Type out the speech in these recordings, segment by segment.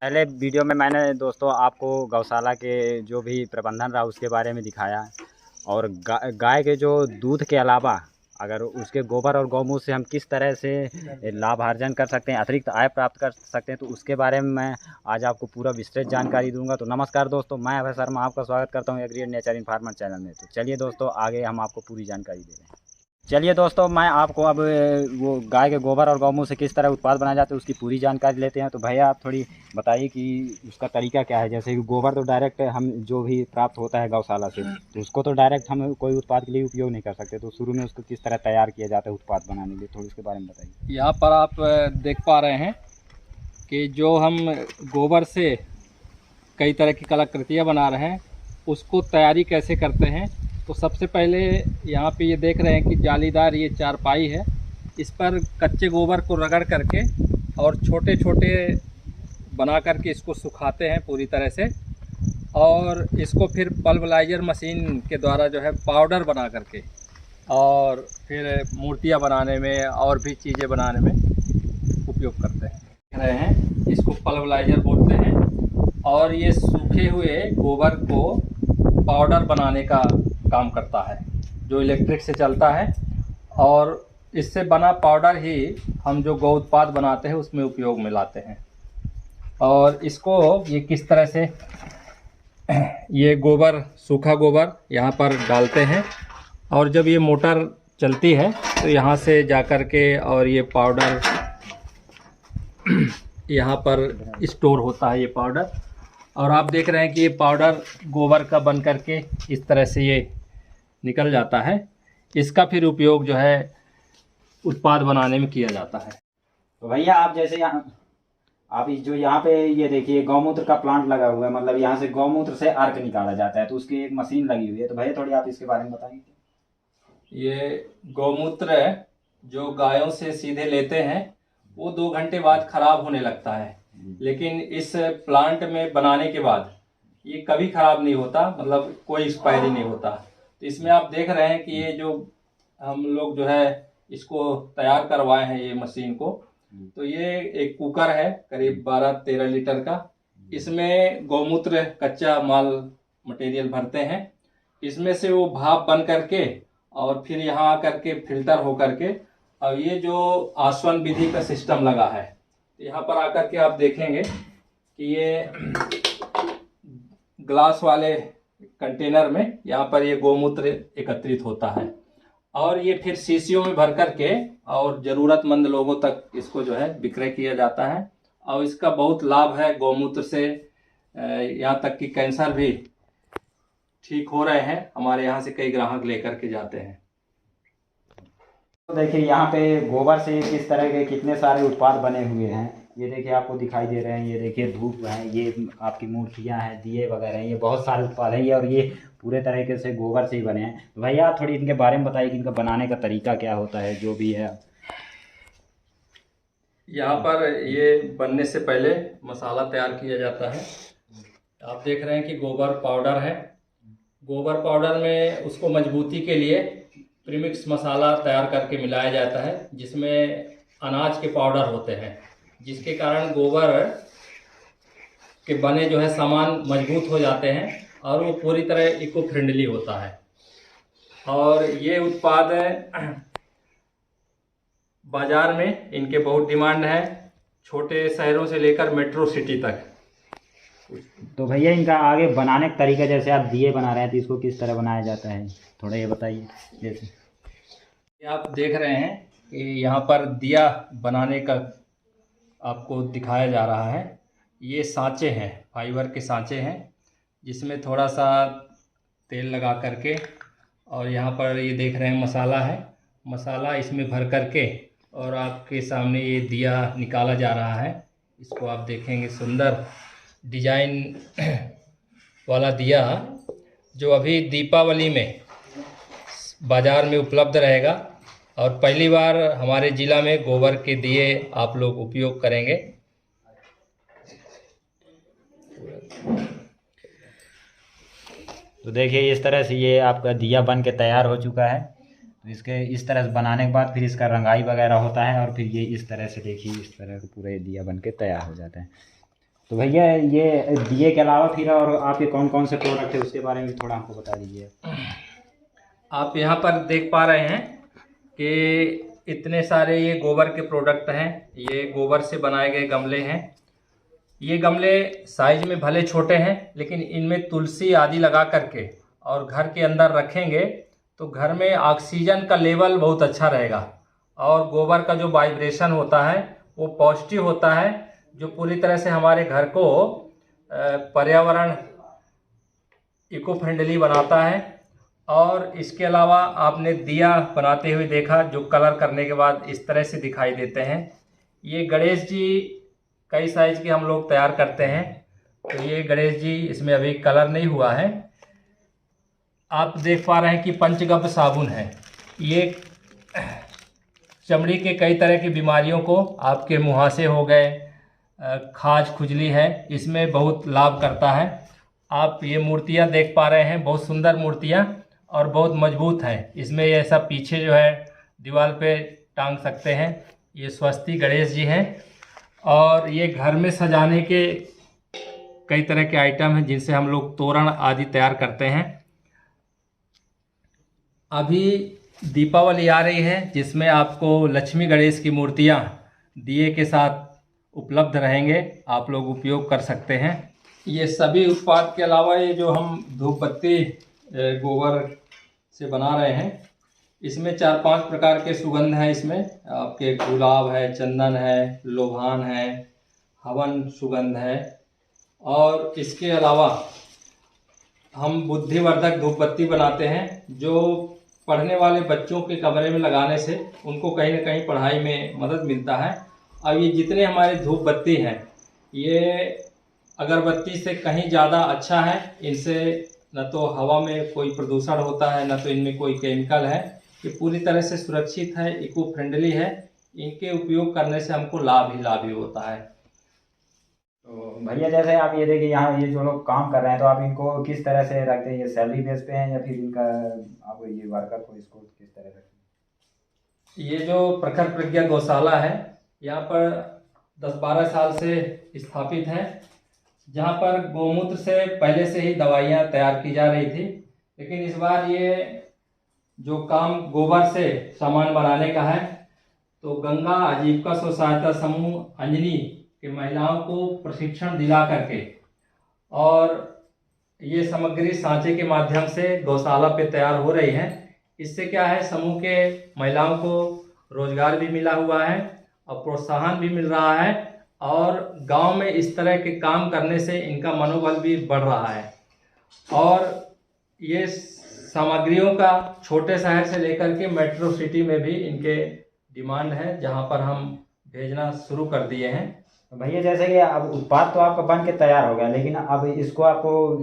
पहले वीडियो में मैंने दोस्तों आपको गौशाला के जो भी प्रबंधन रहा उसके बारे में दिखाया और गाय के जो दूध के अलावा अगर उसके गोबर और गौमूत्र से हम किस तरह से लाभार्जन कर सकते हैं, अतिरिक्त आय प्राप्त कर सकते हैं, तो उसके बारे में मैं आज आपको पूरा विस्तृत जानकारी दूंगा। तो नमस्कार दोस्तों, मैं अभय शर्मा आपका स्वागत करता हूं agri and nature in farmer channel में। तो चलिए दोस्तों, आगे हम आपको पूरी जानकारी दे रहे हैं। चलिए दोस्तों, मैं आपको अब वो गाय के गोबर और गौमूत्र से किस तरह उत्पाद बनाए जाते हैं उसकी पूरी जानकारी लेते हैं। तो भैया आप थोड़ी बताइए कि उसका तरीका क्या है। जैसे कि गोबर तो डायरेक्ट हम जो भी प्राप्त होता है गौशाला से, तो उसको तो डायरेक्ट हम कोई उत्पाद के लिए उपयोग नहीं कर सकते, तो शुरू में उसको किस तरह तैयार किया जाता है उत्पाद बनाने के लिए, थोड़ी उसके बारे में बताइए। यहाँ पर आप देख पा रहे हैं कि जो हम गोबर से कई तरह की कलाकृतियाँ बना रहे हैं उसको तैयारी कैसे करते हैं। तो सबसे पहले यहाँ पे ये देख रहे हैं कि जालीदार ये चारपाई है, इस पर कच्चे गोबर को रगड़ करके और छोटे छोटे बना करके इसको सुखाते हैं पूरी तरह से, और इसको फिर पल्वराइजर मशीन के द्वारा जो है पाउडर बना करके और फिर मूर्तियाँ बनाने में और भी चीज़ें बनाने में उपयोग करते हैं। देख रहे हैं इसको पल्वराइजर बोलते हैं, और ये सूखे हुए गोबर को पाउडर बनाने का काम करता है जो इलेक्ट्रिक से चलता है, और इससे बना पाउडर ही हम जो गौ उत्पाद बनाते हैं उसमें उपयोग में लाते हैं। और इसको ये किस तरह से ये गोबर, सूखा गोबर यहाँ पर डालते हैं, और जब ये मोटर चलती है तो यहाँ से जाकर के और ये पाउडर यहाँ पर स्टोर होता है ये पाउडर। और आप देख रहे हैं कि ये पाउडर गोबर का बन करके इस तरह से ये निकल जाता है। इसका फिर उपयोग जो है उत्पाद बनाने में किया जाता है। तो भैया आप जैसे आप जो यहाँ पे ये देखिए गौमूत्र का प्लांट लगा हुआ है, मतलब यहाँ से गौमूत्र से अर्क निकाला जाता है, तो उसकी एक मशीन लगी हुई है। तो भैया थोड़ी आप इसके बारे में बताएंगे। ये गौमूत्र जो गायों से सीधे लेते हैं वो 2 घंटे बाद खराब होने लगता है, लेकिन इस प्लांट में बनाने के बाद ये कभी खराब नहीं होता, मतलब कोई एक्सपायरी नहीं होता। तो इसमें आप देख रहे हैं कि ये जो हम लोग जो है इसको तैयार करवाए हैं ये मशीन को, तो ये एक कुकर है करीब 12-13 लीटर का। इसमें गौमूत्र कच्चा माल मटेरियल भरते हैं, इसमें से वो भाप बन करके और फिर यहाँ आकर के फिल्टर हो करके, और ये जो आसवन विधि का सिस्टम लगा है, तो यहाँ पर आकर के आप देखेंगे कि ये ग्लास वाले कंटेनर में यहाँ पर ये गौमूत्र एकत्रित होता है, और ये फिर शीशियों में भर करके और ज़रूरतमंद लोगों तक इसको जो है विक्रय किया जाता है। और इसका बहुत लाभ है गौमूत्र से, यहाँ तक कि कैंसर भी ठीक हो रहे हैं। हमारे यहाँ से कई ग्राहक लेकर के जाते हैं। तो देखिए यहाँ पे गोबर से किस तरह के कितने सारे उत्पाद बने हुए हैं, ये देखिए आपको दिखाई दे रहे हैं। ये देखिए धूप है, ये आपकी मूर्तियाँ हैं, दिए वगैरह हैं, ये बहुत सारे उत्पाद हैं ये, और ये पूरे तरीके से गोबर से ही बने हैं। तो भैया आप थोड़ी इनके बारे में बताइए कि इनका बनाने का तरीका क्या होता है जो भी है। यहाँ पर ये बनने से पहले मसाला तैयार किया जाता है। आप देख रहे हैं कि गोबर पाउडर है। गोबर पाउडर में उसको मजबूती के लिए प्रीमिक्स मसाला तैयार करके मिलाया जाता है, जिसमें अनाज के पाउडर होते हैं, जिसके कारण गोबर के बने जो है सामान मजबूत हो जाते हैं और वो पूरी तरह इको फ्रेंडली होता है। और ये उत्पाद बाज़ार में इनके बहुत डिमांड है, छोटे शहरों से लेकर मेट्रो सिटी तक। तो भैया इनका आगे बनाने का तरीका, जैसे आप दिए बना रहे हैं तो इसको किस तरह बनाया जाता है, थोड़ा ये बताइए। जैसे आप देख रहे हैं कि यहाँ पर दिया बनाने का आपको दिखाया जा रहा है। ये सांचे हैं, फाइबर के सांचे हैं, जिसमें थोड़ा सा तेल लगा करके, और यहाँ पर ये देख रहे हैं मसाला है, मसाला इसमें भर करके और आपके सामने ये दिया निकाला जा रहा है। इसको आप देखेंगे सुंदर डिजाइन वाला दिया, जो अभी दीपावली में बाज़ार में उपलब्ध रहेगा, और पहली बार हमारे ज़िला में गोबर के दिए आप लोग उपयोग करेंगे। तो देखिए इस तरह से ये आपका दिया बन के तैयार हो चुका है। तो इसके इस तरह से बनाने के बाद फिर इसका रंगाई वगैरह होता है, और फिर ये इस तरह से देखिए इस तरह का पूरा ये दिया बन के तैयार हो जाता है। तो भैया ये दिए के अलावा फिर और आपके कौन कौन से प्रोडक्ट है उसके बारे में थोड़ा हमको बता दीजिए। आप यहाँ पर देख पा रहे हैं कि इतने सारे ये गोबर के प्रोडक्ट हैं। ये गोबर से बनाए गए गमले हैं। ये गमले साइज में भले छोटे हैं, लेकिन इनमें तुलसी आदि लगा करके और घर के अंदर रखेंगे तो घर में ऑक्सीजन का लेवल बहुत अच्छा रहेगा और गोबर का जो वाइब्रेशन होता है वो पॉजिटिव होता है, जो पूरी तरह से हमारे घर को पर्यावरण इको फ्रेंडली बनाता है। और इसके अलावा आपने दिया बनाते हुए देखा, जो कलर करने के बाद इस तरह से दिखाई देते हैं। ये गणेश जी कई साइज के हम लोग तैयार करते हैं। तो ये गणेश जी, इसमें अभी कलर नहीं हुआ है। आप देख पा रहे हैं कि पंचगव्य साबुन है। ये चमड़ी के कई तरह की बीमारियों को, आपके मुहासे हो गए, खाज खुजली है, इसमें बहुत लाभ करता है। आप ये मूर्तियाँ देख पा रहे हैं, बहुत सुंदर मूर्तियाँ और बहुत मजबूत हैं। इसमें ये ऐसा पीछे जो है दीवार पे टांग सकते हैं। ये स्वस्ति गणेश जी हैं। और ये घर में सजाने के कई तरह के आइटम हैं जिनसे हम लोग तोरण आदि तैयार करते हैं। अभी दीपावली आ रही है, जिसमें आपको लक्ष्मी गणेश की मूर्तियाँ दिए के साथ उपलब्ध रहेंगे, आप लोग उपयोग कर सकते हैं। ये सभी उत्पाद के अलावा ये जो हम धूप बत्ती गोबर से बना रहे हैं, इसमें 4-5 प्रकार के सुगंध हैं। इसमें आपके गुलाब है, चंदन है, लोभान है, हवन सुगंध है। और इसके अलावा हम बुद्धिवर्धक धूप बत्ती बनाते हैं, जो पढ़ने वाले बच्चों के कमरे में लगाने से उनको कहीं ना कहीं पढ़ाई में मदद मिलता है। अब ये जितने हमारे धूप बत्ती हैं, ये अगरबत्ती से कहीं ज़्यादा अच्छा है। इनसे न तो हवा में कोई प्रदूषण होता है, न तो इनमें कोई केमिकल है। ये पूरी तरह से सुरक्षित है, इको फ्रेंडली है। इनके उपयोग करने से हमको लाभ ही होता है। तो भैया जैसे आप ये देखिए, यहाँ ये जो लोग काम कर रहे हैं, तो आप इनको किस तरह से रखते हैं? ये सैलरी बेस पे हैं या फिर इनका आप ये वर्कर को इसको किस तरह रखते हैं? ये जो प्रखर प्रज्ञा गौशाला है, यहाँ पर 10-12 साल से स्थापित है, जहाँ पर गौमूत्र से पहले से ही दवाइयाँ तैयार की जा रही थी। लेकिन इस बार ये जो काम गोबर से सामान बनाने का है, तो गंगा आजीविका स्व सहायता समूह अंजनी के महिलाओं को प्रशिक्षण दिला करके और ये सामग्री सांचे के माध्यम से गौशाला पे तैयार हो रही है। इससे क्या है, समूह के महिलाओं को रोजगार भी मिला हुआ है और प्रोत्साहन भी मिल रहा है, और गांव में इस तरह के काम करने से इनका मनोबल भी बढ़ रहा है। और ये सामग्रियों का छोटे शहर से लेकर के मेट्रो सिटी में भी इनके डिमांड है, जहां पर हम भेजना शुरू कर दिए हैं। भैया जैसे कि अब उत्पाद तो आपका बन के तैयार हो गया, लेकिन अब इसको आपको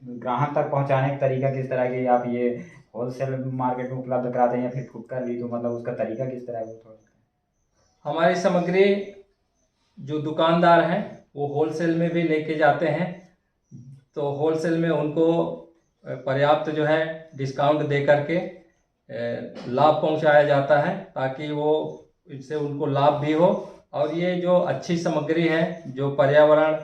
ग्राहक तक पहुंचाने का तरीका किस तरह की, आप ये होलसेल मार्केट में उपलब्ध कराते हैं या फिर फुटकर भी, तो मतलब उसका तरीका किस तरह है वो थोड़ा? हमारी सामग्री जो दुकानदार हैं वो होलसेल में भी लेके जाते हैं, तो होलसेल में उनको पर्याप्त जो है डिस्काउंट दे करके लाभ पहुंचाया जाता है, ताकि वो इससे उनको लाभ भी हो। और ये जो अच्छी सामग्री है, जो पर्यावरण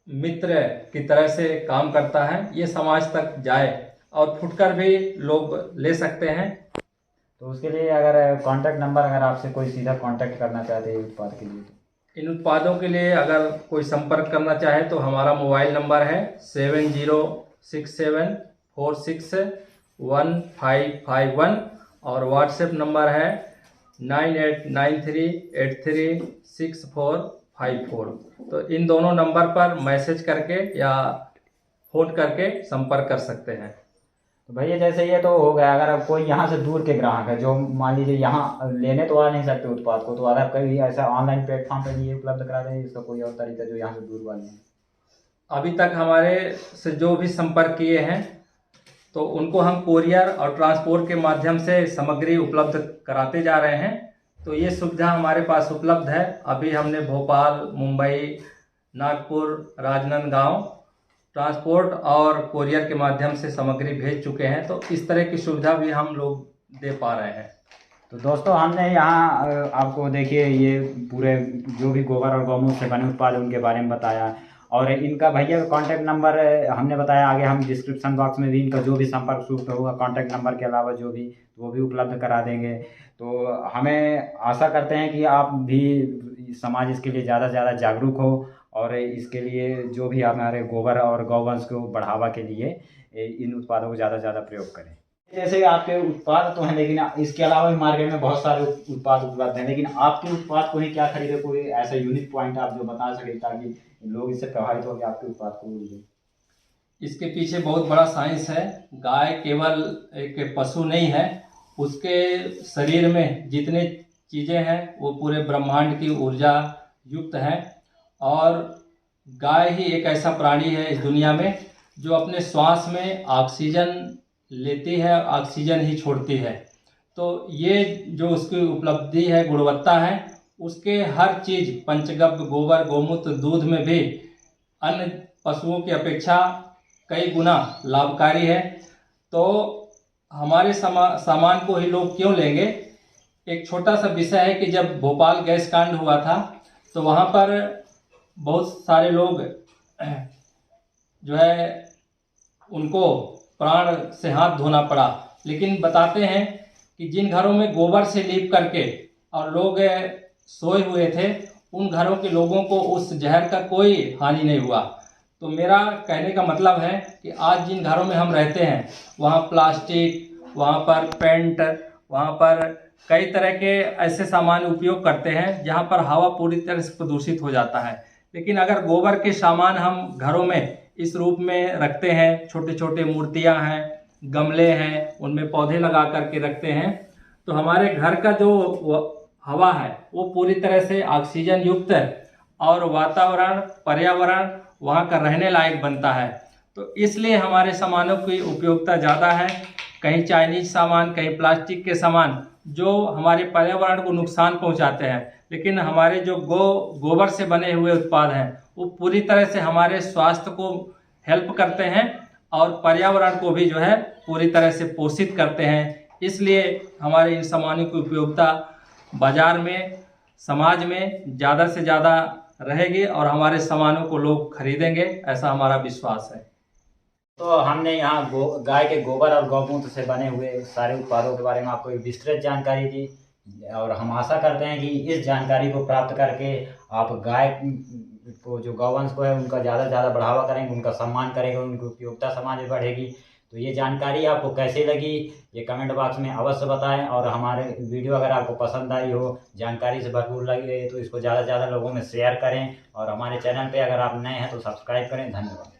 मित्र की तरह से काम करता है, ये समाज तक जाए और फुटकर भी लोग ले सकते हैं। तो उसके लिए अगर कॉन्टैक्ट नंबर, अगर आपसे कोई सीधा कॉन्टैक्ट करना चाहते हैं उत्पाद के लिए, तो इन उत्पादों के लिए अगर कोई संपर्क करना चाहे तो हमारा मोबाइल नंबर है 7067461551 और व्हाट्सएप नंबर है 9893836454। तो इन दोनों नंबर पर मैसेज करके या फ़ोन करके संपर्क कर सकते हैं। तो भैया जैसे ये तो हो गया, अगर अब कोई यहाँ से दूर के ग्राहक है, जो मान लीजिए यहाँ लेने तो आ नहीं सकते उत्पाद को, तो अगर आप कभी ऐसा ऑनलाइन प्लेटफॉर्म पर ये उपलब्ध करा दें, इसका कोई और तरीका जो यहाँ से दूर वाले हैं? अभी तक हमारे से जो भी संपर्क किए हैं, तो उनको हम कोरियर और ट्रांसपोर्ट के माध्यम से सामग्री उपलब्ध कराते जा रहे हैं। तो ये सुविधा हमारे पास उपलब्ध है। अभी हमने भोपाल, मुंबई, नागपुर, राजनांदगांव ट्रांसपोर्ट और कोरियर के माध्यम से सामग्री भेज चुके हैं। तो इस तरह की सुविधा भी हम लोग दे पा रहे हैं। तो दोस्तों हमने यहाँ आपको देखिए ये पूरे जो भी गोबर और गौमूत्र से बने उत्पाद उनके बारे में बताया, और इनका भैया का कॉन्टैक्ट नंबर हमने बताया, आगे हम डिस्क्रिप्शन बॉक्स में भी इनका जो भी संपर्क सूत्र होगा कॉन्टैक्ट नंबर के अलावा जो भी, वो भी उपलब्ध करा देंगे। तो हमें आशा करते हैं कि आप भी समाज इसके लिए ज़्यादा से ज़्यादा जागरूक हो, और इसके लिए जो भी हमारे गोबर और गौवंश को बढ़ावा के लिए इन उत्पादों को ज़्यादा से ज़्यादा प्रयोग करें। जैसे आपके उत्पाद तो हैं, लेकिन इसके अलावा भी मार्केट में बहुत सारे उत्पाद उपलब्ध हैं, लेकिन आपके उत्पाद को ही क्या खरीदे, कोई ऐसा यूनिक पॉइंट आप जो बता सके ताकि लोग इससे प्रभावित हो कि आपके उत्पाद को लें। इसके पीछे बहुत बड़ा साइंस है। गाय केवल एक पशु नहीं है, उसके शरीर में जितने चीज़ें हैं वो पूरे ब्रह्मांड की ऊर्जा युक्त हैं, और गाय ही एक ऐसा प्राणी है इस दुनिया में जो अपने श्वास में ऑक्सीजन लेती है, ऑक्सीजन ही छोड़ती है। तो ये जो उसकी उपलब्धि है, गुणवत्ता है, उसके हर चीज़ पंचगव्य गोबर गौमूत्र दूध में भी अन्य पशुओं की अपेक्षा कई गुना लाभकारी है। तो हमारे सामान को ही लोग क्यों लेंगे। एक छोटा सा विषय है कि जब भोपाल गैस कांड हुआ था तो वहाँ पर बहुत सारे लोग जो है उनको प्राण से हाथ धोना पड़ा, लेकिन बताते हैं कि जिन घरों में गोबर से लीप करके और लोग सोए हुए थे उन घरों के लोगों को उस जहर का कोई हानि नहीं हुआ। तो मेरा कहने का मतलब है कि आज जिन घरों में हम रहते हैं वहाँ प्लास्टिक, वहाँ पर पेंट, वहाँ पर कई तरह के ऐसे सामान उपयोग करते हैं जहाँ पर हवा पूरी तरह से प्रदूषित हो जाता है। लेकिन अगर गोबर के सामान हम घरों में इस रूप में रखते हैं, छोटे छोटे मूर्तियाँ हैं, गमले हैं, उनमें पौधे लगा करके रखते हैं, तो हमारे घर का जो हवा है वो पूरी तरह से ऑक्सीजन युक्त है और वातावरण, पर्यावरण वहाँ का रहने लायक बनता है। तो इसलिए हमारे सामानों की उपयोगिता ज़्यादा है। कहीं चाइनीज सामान, कहीं प्लास्टिक के सामान जो हमारे पर्यावरण को नुकसान पहुँचाते हैं, लेकिन हमारे जो गोबर से बने हुए उत्पाद हैं वो पूरी तरह से हमारे स्वास्थ्य को हेल्प करते हैं और पर्यावरण को भी जो है पूरी तरह से पोषित करते हैं। इसलिए हमारे इन सामानों की उपयोगिता बाज़ार में, समाज में ज़्यादा से ज़्यादा रहेगी और हमारे सामानों को लोग खरीदेंगे, ऐसा हमारा विश्वास है। तो हमने यहाँ गाय के गोबर और गौमूत्र से बने हुए सारे उत्पादों के बारे में आपको एक विस्तृत जानकारी दी, और हम आशा करते हैं कि इस जानकारी को प्राप्त करके आप गाय को, जो गौवंश को है, उनका ज़्यादा से ज़्यादा बढ़ावा करेंगे, उनका सम्मान करेंगे, उनकी उपयोगिता समाज में बढ़ेगी। तो ये जानकारी आपको कैसी लगी ये कमेंट बॉक्स में अवश्य बताएं, और हमारे वीडियो अगर आपको पसंद आई हो, जानकारी से भरपूर लगी तो इसको ज़्यादा से ज़्यादा लोगों में शेयर करें, और हमारे चैनल पे अगर आप नए हैं तो सब्सक्राइब करें। धन्यवाद।